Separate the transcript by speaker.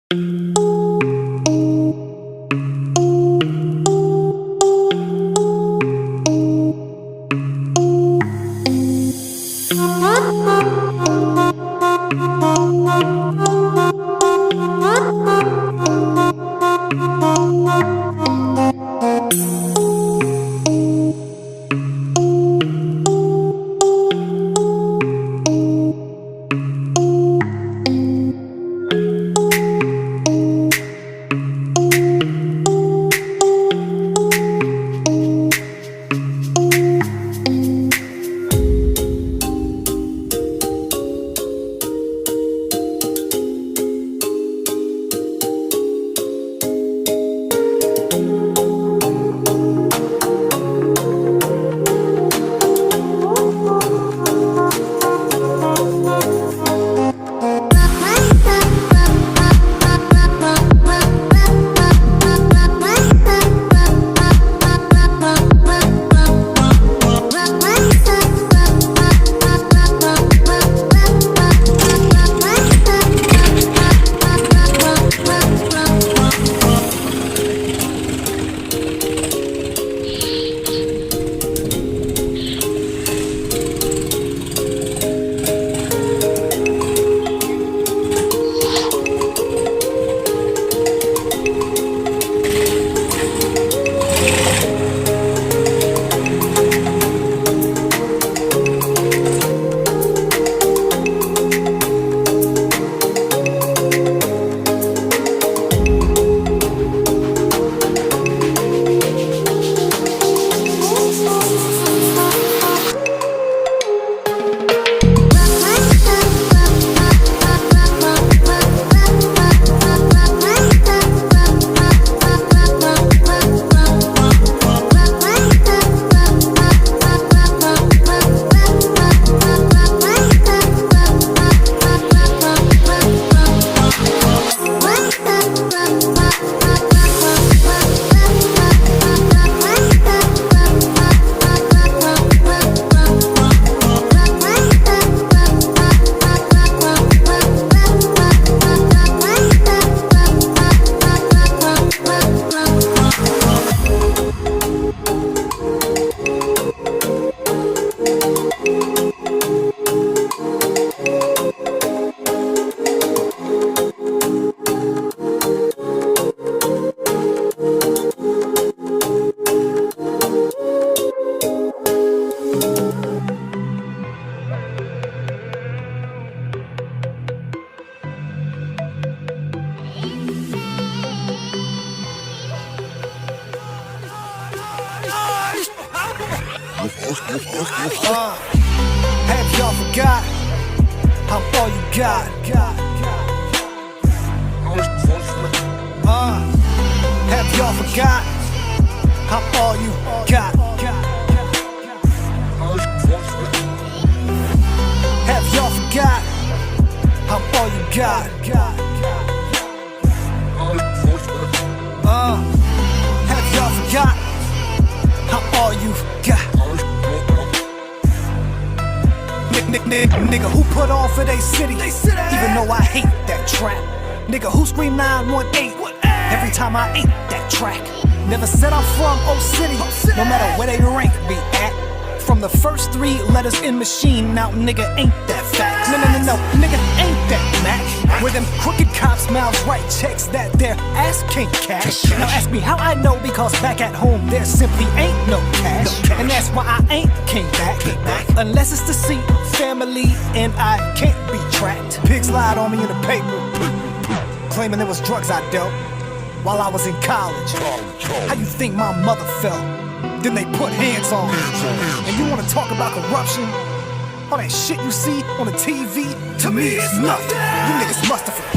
Speaker 1: Have y'all forgot how all you got? Have y'all forgot how all you got? Have y'all forgot how all you got? Have y'all forgot how all you got? Nigga, who put on for they city? Even though I hate that trap. Nigga, who scream 918 every time I ain't that track? Never said I'm from Old City, no matter where they rank me at. From the first 3 letters in machine, now nigga ain't that fact. No, nigga ain't that Mac. Where them crooked cops mouths write checks that their ass can't cash. Now ask me how I know, because back at home there simply ain't no cash. And that's why I ain't came back. Unless it's to see family and I can't be tracked. Pigs lied on me in the paper, claiming there was drugs I dealt while I was in college. How you think my mother felt? Then they put hands on me. And you wanna talk about corruption? All that shit you see on the TV, to me it's nothing. You niggas must have forgot.